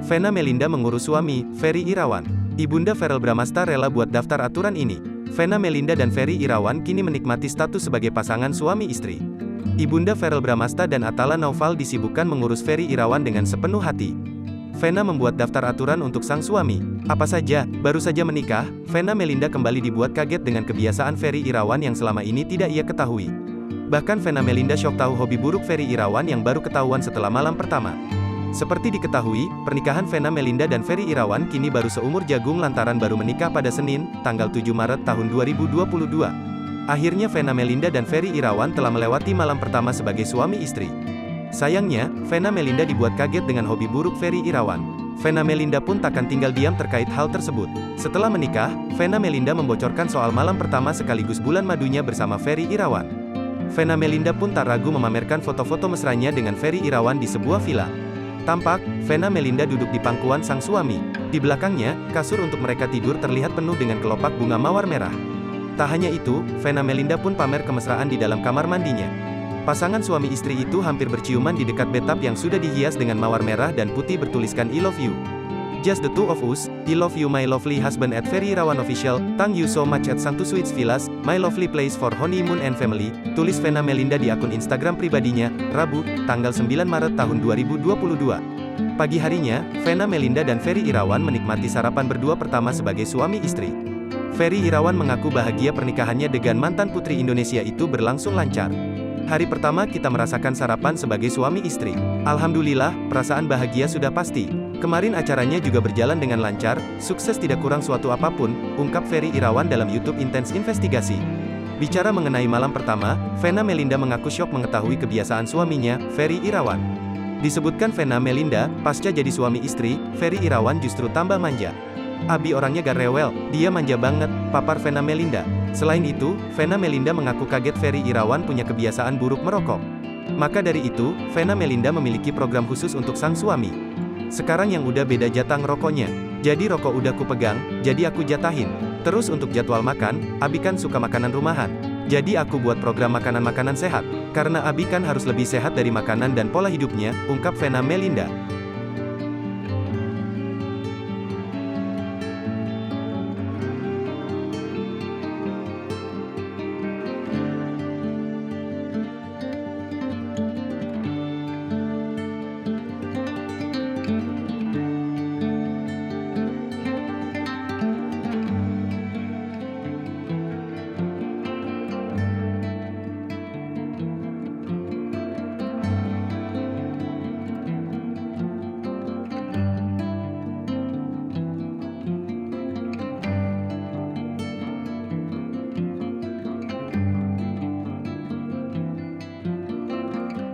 Vena Melinda mengurus suami, Ferry Irawan. Ibunda Verrell Bramasta rela buat daftar aturan ini. Vena Melinda dan Ferry Irawan kini menikmati status sebagai pasangan suami istri. Ibunda Verrell Bramasta dan Atala Naufal disibukkan mengurus Ferry Irawan dengan sepenuh hati. Vena membuat daftar aturan untuk sang suami. Apa saja? Baru saja menikah, Vena Melinda kembali dibuat kaget dengan kebiasaan Ferry Irawan yang selama ini tidak ia ketahui. Bahkan Vena Melinda syok tahu hobi buruk Ferry Irawan yang baru ketahuan setelah malam pertama. Seperti diketahui, pernikahan Vena Melinda dan Ferry Irawan kini baru seumur jagung lantaran baru menikah pada Senin, tanggal 7 Maret tahun 2022. Akhirnya Vena Melinda dan Ferry Irawan telah melewati malam pertama sebagai suami istri. Sayangnya, Vena Melinda dibuat kaget dengan hobi buruk Ferry Irawan. Vena Melinda pun takkan tinggal diam terkait hal tersebut. Setelah menikah, Vena Melinda membocorkan soal malam pertama sekaligus bulan madunya bersama Ferry Irawan. Vena Melinda pun tak ragu memamerkan foto-foto mesranya dengan Ferry Irawan di sebuah villa. Tampak, Vena Melinda duduk di pangkuan sang suami. Di belakangnya, kasur untuk mereka tidur terlihat penuh dengan kelopak bunga mawar merah. Tak hanya itu, Vena Melinda pun pamer kemesraan di dalam kamar mandinya. Pasangan suami istri itu hampir berciuman di dekat bathtub yang sudah dihias dengan mawar merah dan putih bertuliskan I love you. Just the two of us, I love you my lovely husband at Ferry Irawan Official, thank you so much at Santu Suites Villas, my lovely place for honeymoon and family, tulis Vena Melinda di akun Instagram pribadinya, Rabu, tanggal 9 Maret tahun 2022. Pagi harinya, Vena Melinda dan Ferry Irawan menikmati sarapan berdua pertama sebagai suami istri. Ferry Irawan mengaku bahagia pernikahannya dengan mantan putri Indonesia itu berlangsung lancar. Hari pertama kita merasakan sarapan sebagai suami istri. Alhamdulillah, perasaan bahagia sudah pasti. Kemarin acaranya juga berjalan dengan lancar, sukses tidak kurang suatu apapun, ungkap Ferry Irawan dalam YouTube Intense Investigasi. Bicara mengenai malam pertama, Vena Melinda mengaku syok mengetahui kebiasaan suaminya, Ferry Irawan. Disebutkan Vena Melinda, pasca jadi suami istri, Ferry Irawan justru tambah manja. Abi orangnya gak rewel, dia manja banget, papar Vena Melinda. Selain itu, Vena Melinda mengaku kaget Ferry Irawan punya kebiasaan buruk merokok. Maka dari itu, Vena Melinda memiliki program khusus untuk sang suami. Sekarang yang udah beda jatah ngerokoknya. Jadi rokok udah ku pegang, jadi aku jatahin. Terus untuk jadwal makan, Abi kan suka makanan rumahan. Jadi aku buat program makanan-makanan sehat. Karena Abi kan harus lebih sehat dari makanan dan pola hidupnya, ungkap Vena Melinda.